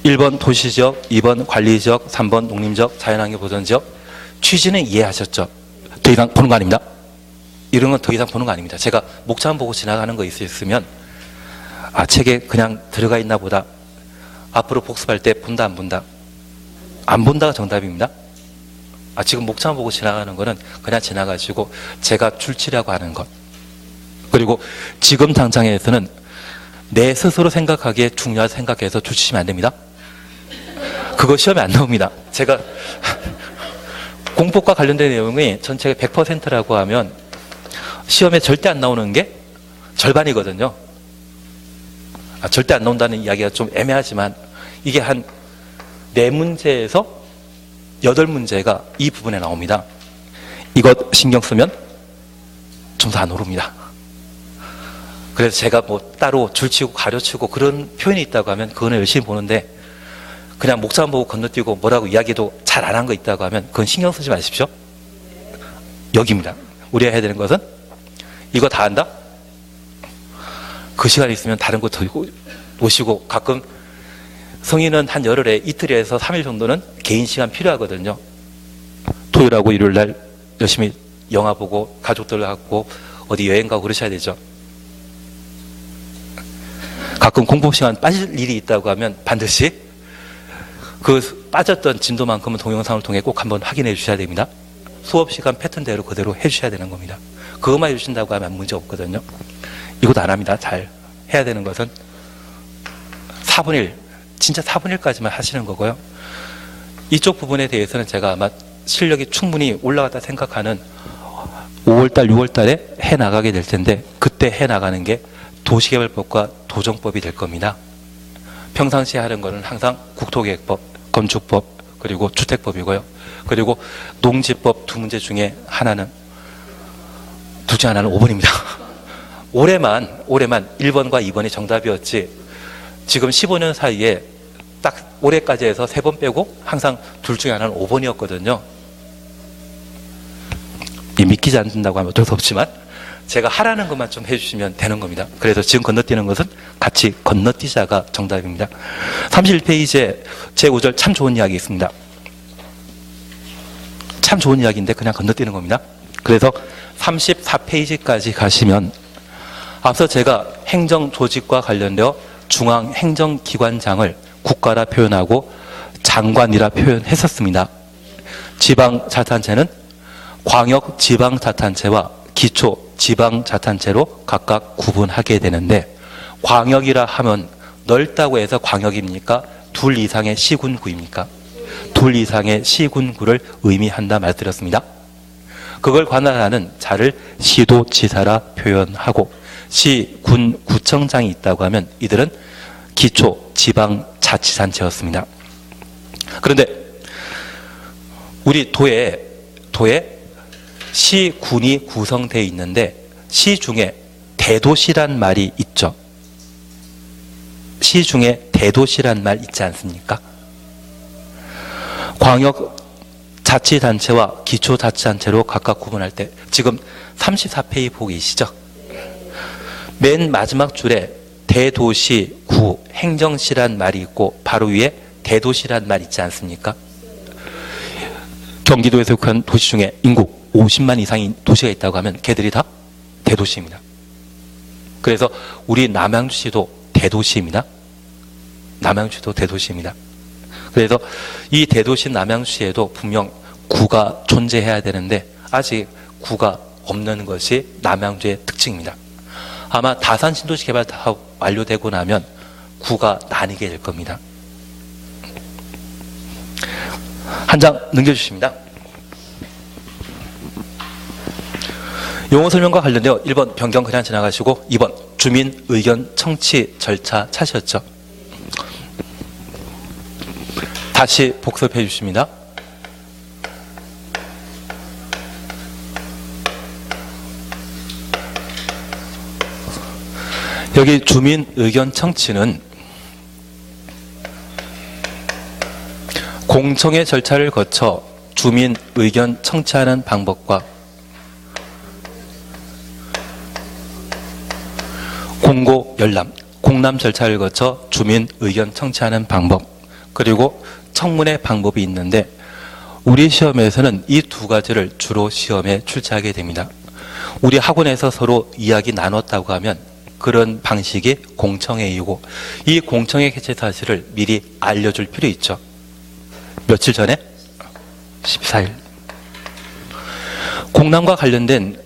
1번 도시지역, 2번 관리지역, 3번 농림지역, 자연환경 보전지역. 취지는 이해하셨죠? 더 이상 보는 거 아닙니다. 이런 건 더 이상 보는 거 아닙니다. 제가 목차만 보고 지나가는 거 있으면 책에 그냥 들어가 있나 보다. 앞으로 복습할 때 본다 안 본다? 안 본다가 정답입니다. 지금 목차만 보고 지나가는 거는 그냥 지나가시고 제가 줄치라고 하는 것. 그리고 지금 당장에서는 내 스스로 생각하기에 중요하다 생각해서 줄치시면 안 됩니다. 그거 시험에 안 나옵니다. 제가 공법과 관련된 내용이 전체가 100%라고 하면 시험에 절대 안 나오는 게 절반이거든요. 절대 안 나온다는 이야기가 좀 애매하지만 이게 한 4문제에서 8문제가 이 부분에 나옵니다. 이것 신경 쓰면 점수 안 오릅니다. 그래서 제가 뭐 따로 줄치고 가려치고 그런 표현이 있다고 하면 그거는 열심히 보는데 그냥 목차만 보고 건너뛰고 뭐라고 이야기도 잘 안 한 거 있다고 하면 그건 신경 쓰지 마십시오. 여기입니다. 우리가 해야 되는 것은 이거 다 한다? 그 시간 있으면 다른 거 더 오시고 가끔 성인은 한 열흘에 이틀에서 3일 정도는 개인 시간 필요하거든요. 토요일하고 일요일날 열심히 영화 보고 가족들하고 어디 여행 가고 그러셔야 되죠. 가끔 공부 시간 빠질 일이 있다고 하면 반드시 그 빠졌던 진도만큼은 동영상을 통해 꼭 한번 확인해 주셔야 됩니다. 수업 시간 패턴대로 그대로 해 주셔야 되는 겁니다. 그것만 해주신다고 하면 문제 없거든요. 이것도 안 합니다. 잘 해야 되는 것은 4분의 1, 진짜 4분의 1까지만 하시는 거고요. 이쪽 부분에 대해서는 제가 아마 실력이 충분히 올라갔다 생각하는 5월달, 6월달에 해 나가게 될 텐데 그때 해 나가는 게 도시개발법과 도정법이 될 겁니다. 평상시에 하는 거는 항상 국토계획법, 건축법, 그리고 주택법이고요. 그리고 농지법 2문제 중에 하나는 둘 중 하나는 5번입니다. 올해만 1번과 2번이 정답이었지 지금 15년 사이에 딱 올해까지 해서 3번 빼고 항상 둘 중에 하나는 5번이었거든요. 믿기지 않는다고 하면 어쩔 수 없지만 제가 하라는 것만 좀 해주시면 되는 겁니다. 그래서 지금 건너뛰는 것은 같이 건너뛰자가 정답입니다. 31페이지에 제5절 참 좋은 이야기 있습니다. 참 좋은 이야기인데 그냥 건너뛰는 겁니다. 그래서 34페이지까지 가시면 앞서 제가 행정조직과 관련되어 중앙행정기관장을 국가라 표현하고 장관이라 표현했었습니다. 지방자치단체는 광역지방자치단체와 기초지방자치단체로 각각 구분하게 되는데 광역이라 하면 넓다고 해서 광역입니까? 둘 이상의 시군구입니까? 둘 이상의 시군구를 의미한다 말씀드렸습니다. 그걸 관할하는 자를 시도지사라 표현하고 시, 군, 구청장이 있다고 하면 이들은 기초지방자치단체였습니다. 그런데 우리 도에 시, 군이 구성되어 있는데 시 중에 대도시란 말이 있죠. 시 중에 대도시란 말 있지 않습니까? 광역자치단체와 기초자치단체로 각각 구분할 때 지금 34페이지 보고 계시죠? 맨 마지막 줄에 대도시, 구, 행정시란 말이 있고 바로 위에 대도시란 말 있지 않습니까? 경기도에 속한 도시 중에 인구 50만 이상의 도시가 있다고 하면 걔들이 다 대도시입니다. 그래서 우리 남양주시도 대도시입니다. 남양주시도 대도시입니다. 그래서 이 대도시 남양주시에도 분명 구가 존재해야 되는데 아직 구가 없는 것이 남양주의 특징입니다. 아마 다산 신도시 개발 다 완료되고 나면 구가 나뉘게 될 겁니다. 한 장 넘겨주십니다. 용어 설명과 관련되어 1번 변경 그냥 지나가시고 2번 주민 의견 청취 절차 찾으셨죠? 다시 복습해 주십니다. 여기 주민 의견 청취는 공청회 절차를 거쳐 주민 의견 청취하는 방법과 공고 열람, 공람 절차를 거쳐 주민 의견 청취하는 방법, 그리고 청문회 방법이 있는데 우리 시험에서는 이 두 가지를 주로 시험에 출제하게 됩니다. 우리 학원에서 서로 이야기 나눴다고 하면 그런 방식이 공청회이고, 이 공청회 개최 사실을 미리 알려줄 필요 있죠. 며칠 전에 14일 공람과 관련된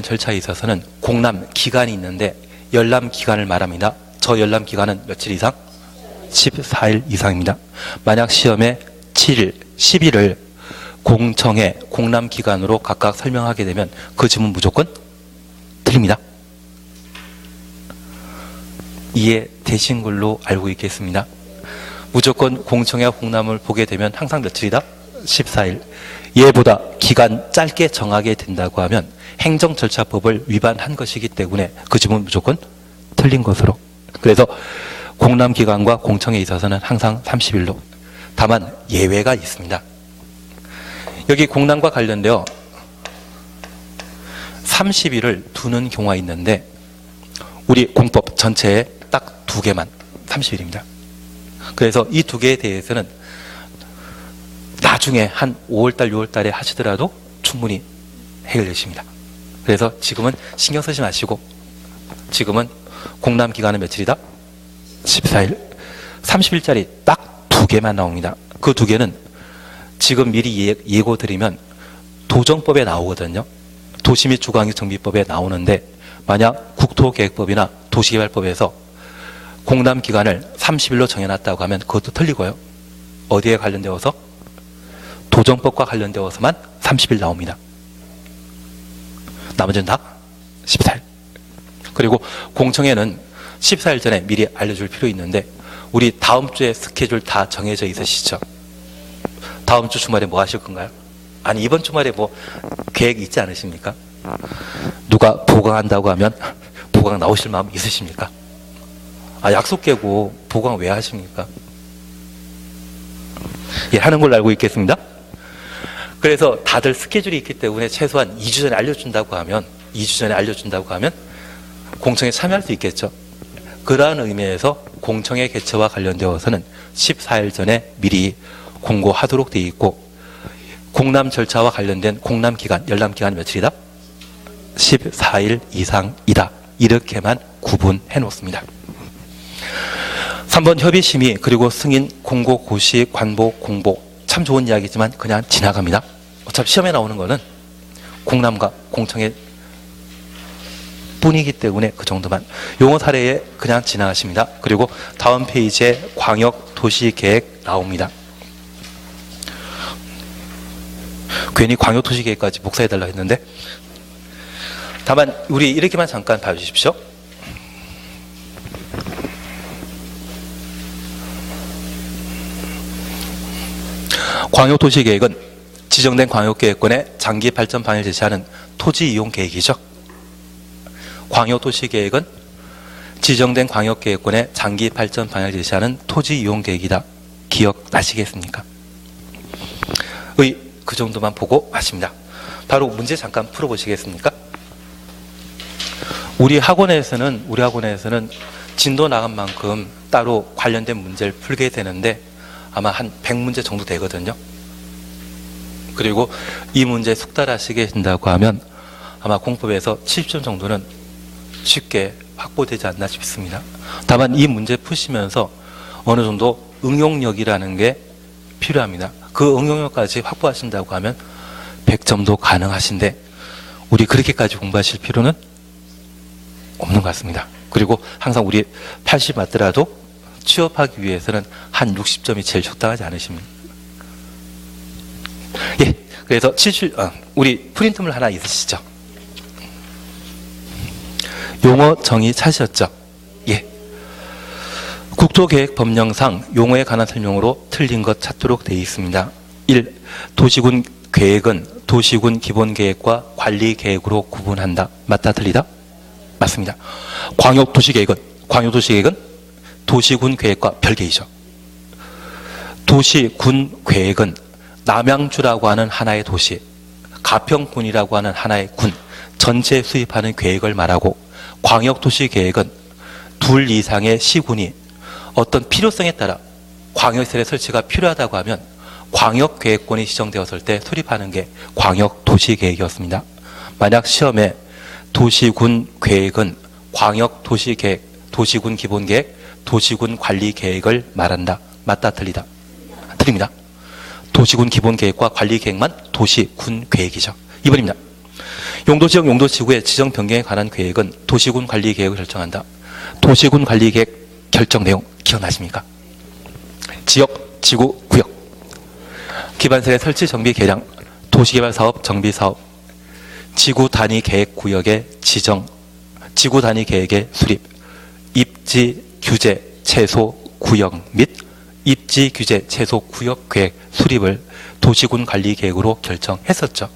절차에 있어서는 공람 기간이 있는데 열람 기간을 말합니다. 저 열람 기간은 며칠 이상? 14일 이상입니다. 만약 시험에 7일, 10일을 공청회, 공람 기간으로 각각 설명하게 되면 그 지문 무조건 틀립니다. 이해되신 걸로 알고 있겠습니다. 무조건 공청회와 공람을 보게 되면 항상 며칠이다? 14일. 얘보다 기간 짧게 정하게 된다고 하면 행정절차법을 위반한 것이기 때문에 그 지문 무조건 틀린 것으로. 그래서 공람 기간과 공청회에 있어서는 항상 30일로. 다만 예외가 있습니다. 여기 공람과 관련되어 30일을 두는 경우가 있는데 우리 공법 전체에 딱 두 개만 30일입니다. 그래서 이 두 개에 대해서는 나중에 한 5월달, 6월달에 하시더라도 충분히 해결되십니다. 그래서 지금은 신경 쓰지 마시고 지금은 공람 기간은 며칠이다? 14일. 30일짜리 딱 두 개만 나옵니다. 그 두 개는 지금 미리 예고 드리면 도정법에 나오거든요. 도시 및 주거환경정비법에 나오는데 만약 국토계획법이나 도시개발법에서 공람 기간을 30일로 정해놨다고 하면 그것도 틀리고요. 어디에 관련되어서? 도정법과 관련되어서만 30일 나옵니다. 나머지는 다 14일. 그리고 공청회는 14일 전에 미리 알려줄 필요 있는데 우리 다음 주에 스케줄 다 정해져 있으시죠? 다음 주 주말에 뭐 하실 건가요? 아니 이번 주말에 뭐 계획 있지 않으십니까? 누가 보강한다고 하면 보강 나오실 마음 있으십니까? 아 약속 깨고 보강 왜 하십니까? 예, 하는 걸로 알고 있겠습니다. 그래서 다들 스케줄이 있기 때문에 최소한 2주 전에 알려준다고 하면 공청회에 참여할 수 있겠죠. 그러한 의미에서 공청회 개최와 관련되어서는 14일 전에 미리 공고하도록 되어 있고 공람 절차와 관련된 공람 기간, 열람 기간 며칠이다? 14일 이상이다. 이렇게만 구분해 놓습니다. 3번 협의심의 그리고 승인, 공고, 고시, 관보, 공보 참 좋은 이야기지만 그냥 지나갑니다. 어차피 시험에 나오는 거는 공람과 공청회 뿐이기 때문에 그 정도만. 용어 사례에 그냥 지나가십니다. 그리고 다음 페이지에 광역도시계획 나옵니다. 괜히 광역도시계획까지 복사해달라 했는데 다만 우리 이렇게만 잠깐 봐주십시오. 광역도시계획은 지정된 광역계획권의 장기 발전 방향을 제시하는 토지 이용 계획이죠. 광역도시계획은 지정된 광역계획권의 장기 발전 방향을 제시하는 토지 이용 계획이다. 기억나시겠습니까? 그 정도만 보고 마십니다. 바로 문제 잠깐 풀어보시겠습니까? 우리 학원에서는 진도 나간 만큼 따로 관련된 문제를 풀게 되는데 아마 한 100문제 정도 되거든요. 그리고 이 문제 숙달하시게 된다고 하면 아마 공법에서 70점 정도는 쉽게 확보되지 않나 싶습니다. 다만 이 문제 푸시면서 어느 정도 응용력이라는 게 필요합니다. 그 응용력까지 확보하신다고 하면 100점도 가능하신데 우리 그렇게까지 공부하실 필요는 없는 것 같습니다. 그리고 항상 우리 80 맞더라도 취업하기 위해서는 한 60점이 제일 적당하지 않으십니까? 예, 그래서 우리 프린트물 하나 있으시죠? 용어 정의 찾으셨죠? 예. 국토계획법령상 용어에 관한 설명으로 틀린 것 찾도록 되어 있습니다. 1. 도시군 계획은 도시군 기본계획과 관리계획으로 구분한다. 맞다 틀리다? 맞습니다. 광역도시계획은 도시군 계획과 별개이죠. 도시군 계획은 남양주라고 하는 하나의 도시, 가평군이라고 하는 하나의 군 전체 수립하는 계획을 말하고, 광역도시계획은 둘 이상의 시군이 어떤 필요성에 따라 광역시설의 설치가 필요하다고 하면 광역계획권이 지정되었을 때 수립하는 게 광역도시계획이었습니다. 만약 시험에 도시군 계획은 광역도시계획, 도시군 기본계획, 도시군 관리계획을 말한다. 맞다, 틀리다? 틀립니다. 도시군 기본계획과 관리계획만 도시군 계획이죠. 2번입니다. 용도지역 용도지구의 지정 변경에 관한 계획은 도시군 관리계획을 결정한다. 도시군 관리계획 결정 내용 기억나십니까? 지역, 지구, 구역, 기반시설의 설치, 정비, 개량, 도시개발사업, 정비사업, 지구 단위 계획 구역의 지정, 지구 단위 계획의 수립, 입지 규제 최소 구역 및 입지 규제 최소 구역 계획 수립을 도시군 관리 계획으로 결정했었죠.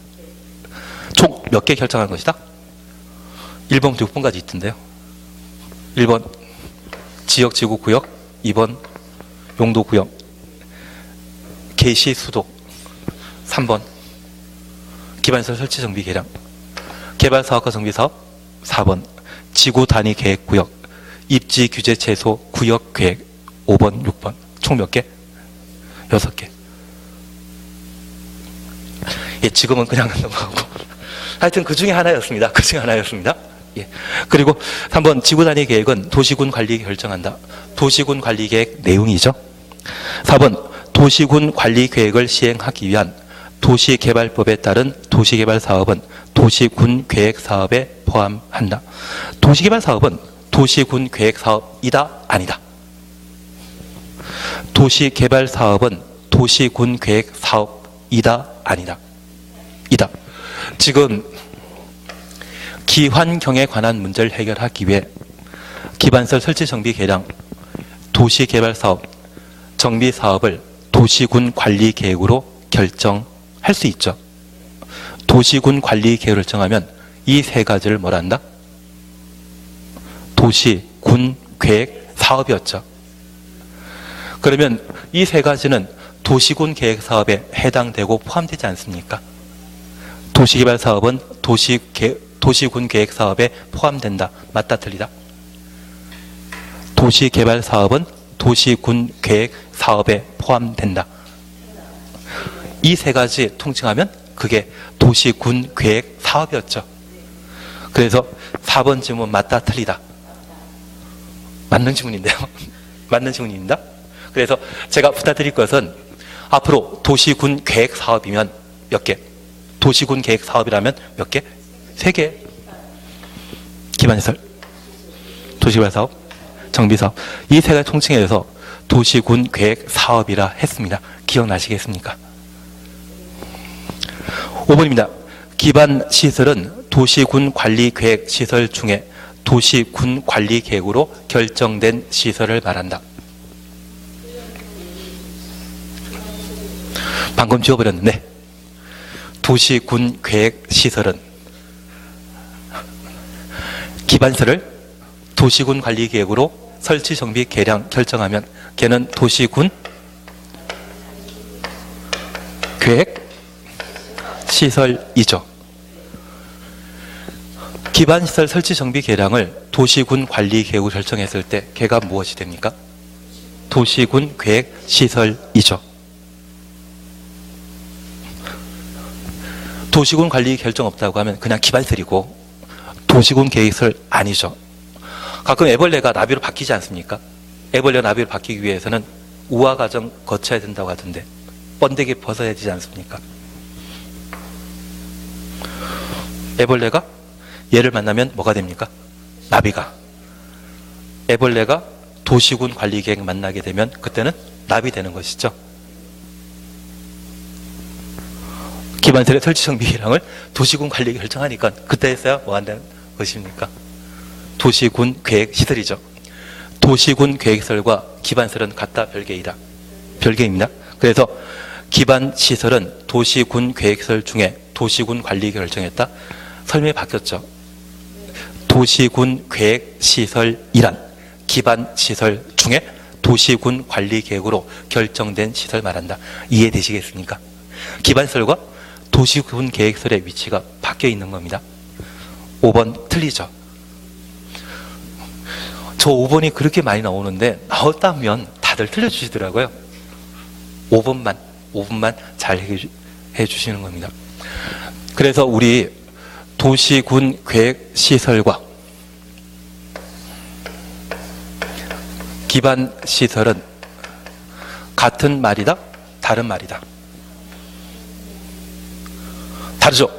총 몇 개 결정한 것이다? 1번부터 6번까지 있던데요. 1번 지역, 지구, 구역, 2번 용도, 구역, 개시, 수도, 3번 기반시설 설치, 정비, 개량, 개발사업과 정비사업, 4번 지구 단위 계획 구역, 입지 규제 최소 구역 계획, 5번, 6번. 총 몇 개? 6개. 예, 지금은 그냥 넘어가고. 하여튼 그 중에 하나였습니다. 그 중에 하나였습니다. 예. 그리고 3번 지구 단위 계획은 도시군 관리 결정한다. 도시군 관리 계획 내용이죠. 4번 도시군 관리 계획을 시행하기 위한 도시개발법에 따른 도시개발 사업은 도시군 계획 사업에 포함한다. 도시개발 사업은 도시군 계획 사업이다, 아니다? 도시개발 사업은 도시군 계획 사업이다, 아니다? 이다. 지금 기환경에 관한 문제를 해결하기 위해 기반시설 설치, 정비, 개량, 도시개발 사업, 정비 사업을 도시군 관리 계획으로 결정할 수 있죠. 도시군 관리 계획을 정하면 이 세 가지를 뭐라 한다? 도시군 계획 사업이었죠. 그러면 이 세 가지는 도시군 계획 사업에 해당되고 포함되지 않습니까? 도시개발 사업은 도시군 계획 사업에 포함된다. 맞다, 틀리다? 도시개발 사업은 도시군 계획 사업에 포함된다. 이 세 가지 통칭하면 그게 도시군 계획 사업이었죠. 그래서 4번 질문 맞다, 틀리다? 맞는 질문인데요. 맞는 질문입니다. 그래서 제가 부탁드릴 것은 앞으로 도시군 계획 사업이면 몇 개? 도시군 계획 사업이라면 몇 개? 3개. 기반시설, 도시개발 사업, 정비 사업. 이 세 가지 통칭해서 도시군 계획 사업이라 했습니다. 기억나시겠습니까? 5번입니다. 기반 시설은 도시군 관리 계획 시설 중에 도시군 관리 계획으로 결정된 시설을 말한다. 방금 지워버렸는데, 도시군 계획 시설은 기반시설을 도시군 관리 계획으로 설치, 정비, 개량 결정하면 걔는 도시군 계획 시설이죠. 기반시설 설치, 정비, 개량을 도시군 관리 계획으로 결정했을 때 걔가 무엇이 됩니까? 도시군 계획 시설이죠. 도시군 관리 결정 없다고 하면 그냥 기반시설이고 도시군 계획시설 아니죠. 가끔 애벌레가 나비로 바뀌지 않습니까? 애벌레가 나비로 바뀌기 위해서는 우화 과정 거쳐야 된다고 하던데 번데기 벗어야 되지 않습니까? 애벌레가 얘를 만나면 뭐가 됩니까? 나비가. 애벌레가 도시군 관리 계획 만나게 되면 그때는 나비 되는 것이죠. 기반시설의 설치, 정비, 개량을 도시군 관리 결정하니까 그때서야 뭐 한다는 것입니까? 도시군 계획 시설이죠. 도시군 계획시설과 기반시설은 같다, 별개이다? 별개입니다. 그래서 기반시설은 도시군 계획시설 중에 도시군 관리 결정했다. 설명이 바뀌었죠. 도시군 계획시설이란 기반시설 중에 도시군 관리계획으로 결정된 시설 말한다. 이해되시겠습니까? 기반시설과 도시군 계획설의 위치가 바뀌어 있는 겁니다. 5번 틀리죠? 저 5번이 그렇게 많이 나오는데 나왔다면 다들 틀려주시더라고요. 5번만 잘 해주시는 겁니다. 그래서 우리 도시군 계획시설과 기반시설은 같은 말이다? 다른 말이다? 다르죠?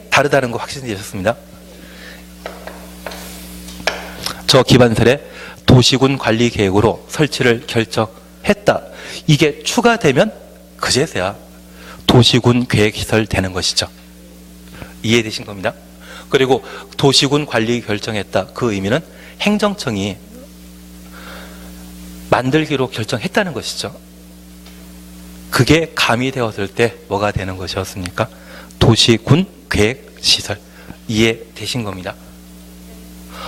다르다는 거 확신되셨습니다. 저 기반시설에 도시군 관리계획으로 설치를 결정했다. 이게 추가되면 그제서야 도시군 계획시설 되는 것이죠. 이해되신 겁니다. 그리고 도시군 관리 결정했다. 그 의미는 행정청이 만들기로 결정했다는 것이죠. 그게 가미되었을 때 뭐가 되는 것이었습니까? 도시군 계획시설. 이해되신 겁니다.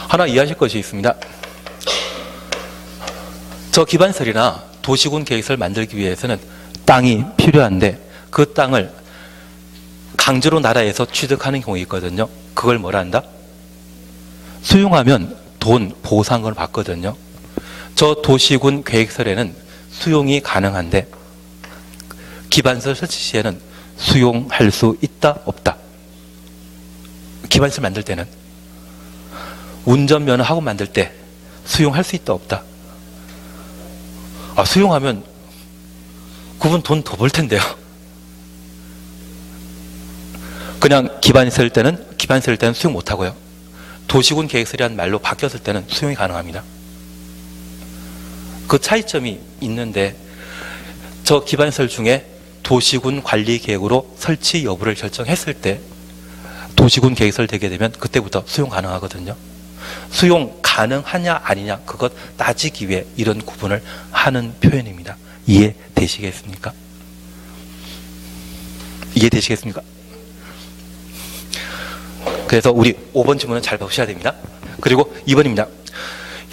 하나 이해하실 것이 있습니다. 저 기반설이나 도시군 계획을 만들기 위해서는 땅이 필요한데 그 땅을 강제로 나라에서 취득하는 경우가 있거든요. 그걸 뭐라 한다? 수용하면 돈 보상을 받거든요. 저 도시군 계획설에는 수용이 가능한데 기반설 설치 시에는 수용할 수 있다 없다? 기반설 만들 때는 운전면허 학원 만들 때 수용할 수 있다 없다? 수용하면 그분 돈 더 벌 텐데요. 그냥 기반설 때는 수용 못하고요. 도시군 계획설이라는 말로 바뀌었을 때는 수용이 가능합니다. 그 차이점이 있는데 저 기반설 중에 도시군 관리 계획으로 설치 여부를 결정했을 때 도시군 계획설 되게 되면 그때부터 수용 가능하거든요. 수용 가능하냐 아니냐 그것 따지기 위해 이런 구분을 하는 표현입니다. 이해되시겠습니까? 이해되시겠습니까? 그래서 우리 5번 질문은 잘 보셔야 됩니다. 그리고 2번입니다.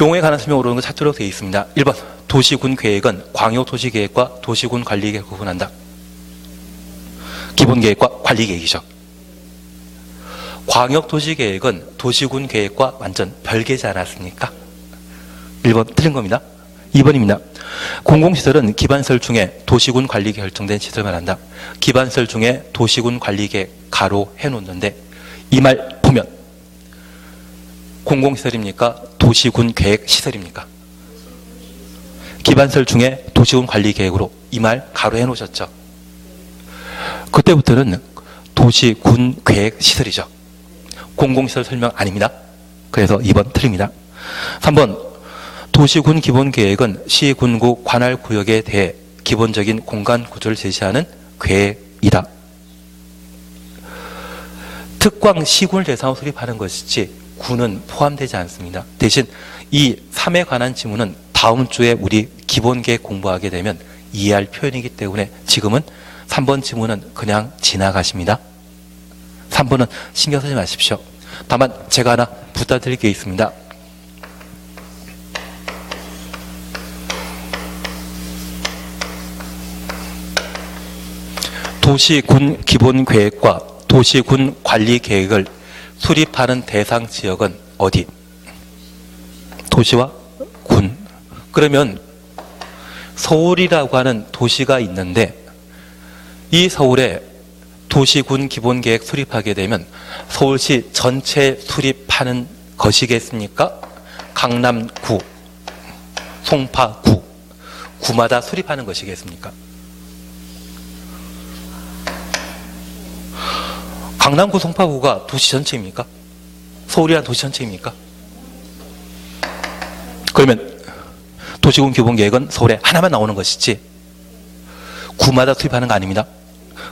용어에 관한 설명 오르는 거 찾도록 되어 있습니다. 1번 도시군 계획은 광역도시계획과 도시군 관리계획을 구분한다. 기본계획과 관리계획이죠. 광역도시계획은 도시군 계획과 완전 별개지 않았습니까? 1번 틀린 겁니다. 2번입니다. 공공시설은 기반시설 중에 도시군 관리계획 결정된 시설만 한다. 기반시설 중에 도시군 관리계획 가로 해놓는데 이 말 보면 공공시설입니까? 도시군 계획 시설입니까? 기반시설 중에 도시군 관리계획으로 이 말 가로 해놓으셨죠. 그때부터는 도시군 계획 시설이죠. 공공시설 설명 아닙니다. 그래서 2번 틀립니다. 3번 도시군 기본계획은 시, 군구, 관할 구역에 대해 기본적인 공간 구조를 제시하는 계획이다. 특광 시군을 대상으로 수립하는 것이지 군은 포함되지 않습니다. 대신 이 3에 관한 지문은 다음 주에 우리 기본계획 공부하게 되면 이해할 표현이기 때문에 지금은 3번 지문은 그냥 지나가십니다. 3번은 신경 쓰지 마십시오. 다만 제가 하나 부탁드릴 게 있습니다. 도시군 기본계획과 도시군 관리계획을 수립하는 대상 지역은 어디? 도시와 군. 그러면 서울이라고 하는 도시가 있는데 이 서울에 도시군 기본계획 수립하게 되면 서울시 전체 수립하는 것이겠습니까? 강남구, 송파구, 구마다 수립하는 것이겠습니까? 강남구, 송파구가 도시 전체입니까? 서울이란 도시 전체입니까? 그러면 도시군 기본계획은 서울에 하나만 나오는 것이지 구마다 수립하는 거 아닙니다.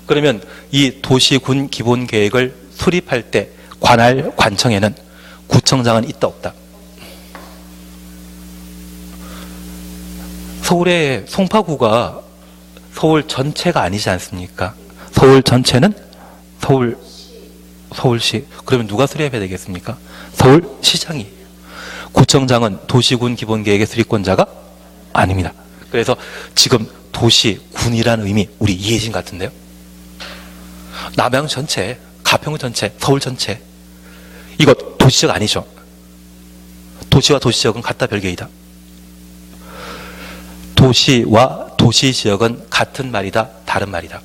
그러면 이 도시군 기본계획을 수립할 때 관할 관청에는 구청장은 있다 없다? 서울의 송파구가 서울 전체가 아니지 않습니까? 서울 전체는 서울시. 그러면 누가 수립해야 되겠습니까? 서울시장이. 구청장은 도시군 기본계획의 수립권자가 아닙니다. 그래서 지금 도시, 군이라는 의미 우리 이해진 것 같은데요. 남양 전체, 가평 전체, 서울 전체 이거 도시적 아니죠. 도시와 도시지역은 같다 별개이다. 도시와 도시지역은 같은 말이다, 다른 말이다.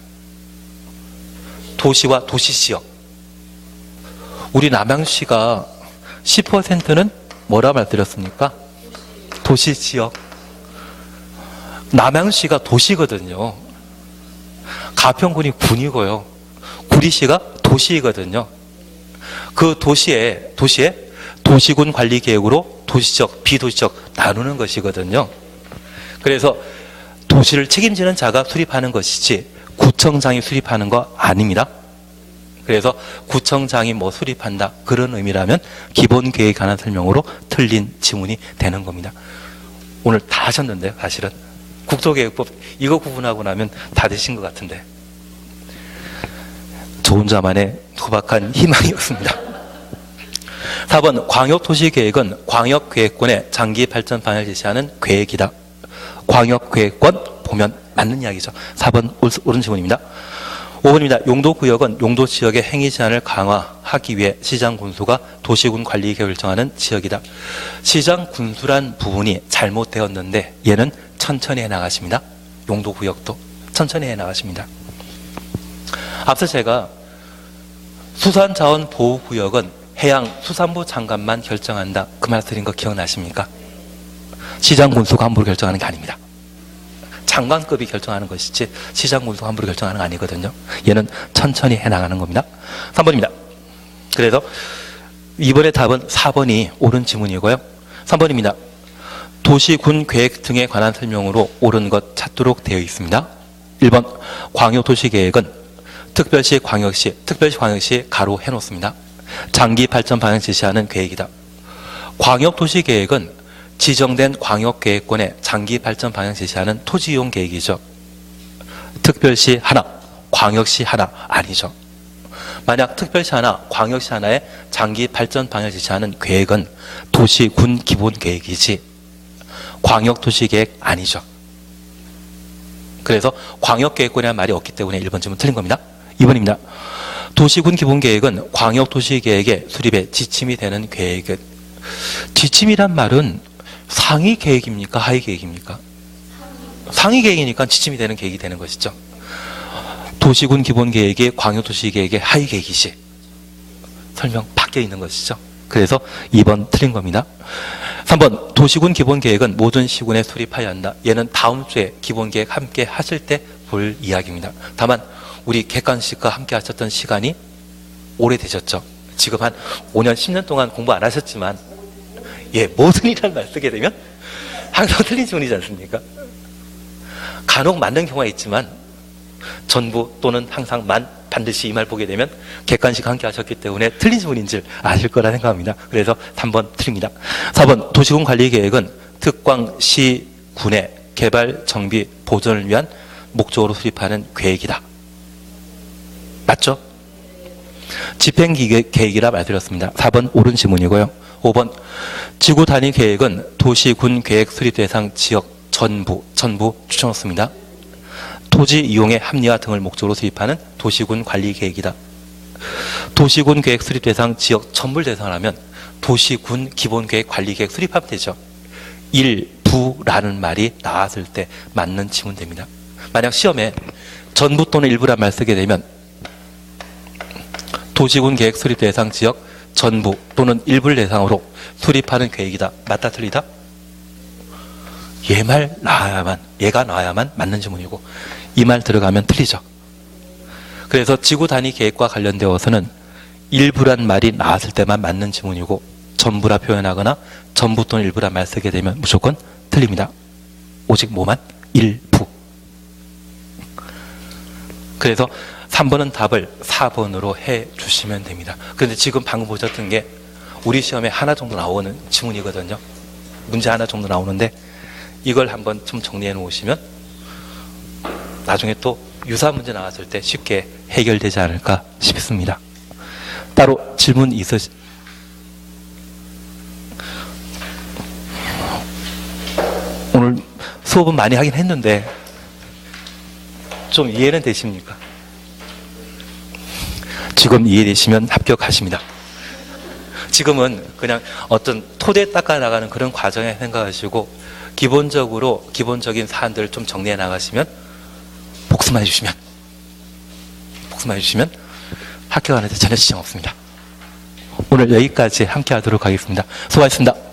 도시와 도시지역. 우리 남양시가 10%는 뭐라 말드렸습니까? 도시지역. 남양시가 도시거든요. 가평군이 군이고요. 구리시가 도시이거든요. 그 도시에 도시군 관리 계획으로 도시적, 비도시적 나누는 것이거든요. 그래서 도시를 책임지는 자가 수립하는 것이지 구청장이 수립하는 거 아닙니다. 그래서 구청장이 뭐 수립한다 그런 의미라면 기본 계획에 관한 설명으로 틀린 지문이 되는 겁니다. 오늘 다 하셨는데요. 사실은 국토계획법 이거 구분하고 나면 다 되신 것 같은데 저 혼자만의 소박한 희망이었습니다. 4번 광역도시계획은 광역계획권의 장기 발전 방향을 제시하는 계획이다. 광역계획권 보면 맞는 이야기죠. 4번 옳은 질문입니다. 5번입니다. 용도구역은 용도지역의 행위 제한을 강화하기 위해 시장군수가 도시군 관리 계획을 정하는 지역이다. 시장군수란 부분이 잘못되었는데 얘는 천천히 해나가십니다. 용도구역도 천천히 해나가십니다. 앞서 제가 수산자원보호구역은 해양수산부 장관만 결정한다 그 말 드린 거 기억나십니까? 시장군수가 함부로 결정하는 게 아닙니다. 장관급이 결정하는 것이지 시장군수가 함부로 결정하는 거 아니거든요. 얘는 천천히 해나가는 겁니다. 3번입니다. 그래서 이번에 답은 4번이 옳은 지문이고요. 3번입니다. 도시군 계획 등에 관한 설명으로 옳은 것 찾도록 되어 있습니다. 1번 광역도시계획은 특별시 광역시 가로 해놓습니다. 장기 발전 방향 제시하는 계획이다. 광역도시계획은 지정된 광역계획권의 장기 발전 방향 제시하는 토지이용 계획이죠. 특별시 하나, 광역시 하나 아니죠. 만약 특별시 하나, 광역시 하나의 장기 발전 방향을 제시하는 계획은 도시군 기본 계획이지 광역도시계획 아니죠. 그래서 광역계획권이라는 말이 없기 때문에 1번 질문 틀린 겁니다. 2번입니다. 도시군 기본계획은 광역도시계획의 수립에 지침이 되는 계획. 지침이란 말은 상위 계획입니까? 하위 계획입니까? 상위 계획이니까 지침이 되는 계획이 되는 것이죠. 도시군 기본계획이 광역도시계획의 하위 계획이지 설명 밖에 있는 것이죠. 그래서 2번 틀린 겁니다. 3번 도시군 기본계획은 모든 시군에 수립하여야 한다. 얘는 다음 주에 기본계획 함께 하실 때 볼 이야기입니다. 다만 우리 객관식과 함께 하셨던 시간이 오래되셨죠. 지금 한 5년 10년 동안 공부 안 하셨지만 모든 이란 말 쓰게 되면 항상 틀린 지문이지 않습니까? 간혹 맞는 경우가 있지만 전부 또는 항상 반드시 이 말 보게 되면 객관식 함께 하셨기 때문에 틀린 지문인 줄 아실 거라 생각합니다. 그래서 3번 틀립니다. 4번 도시군 관리계획은 특광시군의 개발, 정비, 보존을 위한 목적으로 수립하는 계획이다. 맞죠? 집행계획이라 말드렸습니다. 4번 옳은 지문이고요. 5번 지구 단위 계획은 도시군 계획 수립 대상 지역 전부 추천했습니다. 토지 이용의 합리화 등을 목적으로 수립하는 도시군 관리 계획이다. 도시군 계획 수립 대상 지역 전부를 대상하면 도시군 기본 계획 관리 계획 수립하면 되죠. 일부라는 말이 나왔을 때 맞는 지문됩니다. 만약 시험에 전부 또는 일부란 말 쓰게 되면 도시군 계획 수립 대상 지역 전부 또는 일부를 대상으로 수립하는 계획이다. 맞다 틀리다? 얘가 나와야만 맞는 지문이고 이 말 들어가면 틀리죠. 그래서 지구 단위 계획과 관련되어서는 일부란 말이 나왔을 때만 맞는 지문이고 전부라 표현하거나 전부 또는 일부란 말 쓰게 되면 무조건 틀립니다. 오직 뭐만? 일부. 그래서 3번은 답을 4번으로 해 주시면 됩니다. 그런데 지금 방금 보셨던 게 우리 시험에 하나 정도 나오는 지문이거든요. 문제 하나 정도 나오는데 이걸 한번 좀 정리해 놓으시면 나중에 또 유사한 문제 나왔을 때 쉽게 해결되지 않을까 싶습니다. 따로 질문 오늘 수업은 많이 하긴 했는데 좀 이해는 되십니까? 지금 이해되시면 합격하십니다. 지금은 그냥 어떤 토대 닦아 나가는 그런 과정에 생각하시고 기본적인 사안들을 좀 정리해 나가시면 복습만 해주시면 합격하는데 전혀 지장 없습니다. 오늘 여기까지 함께 하도록 하겠습니다. 수고하셨습니다.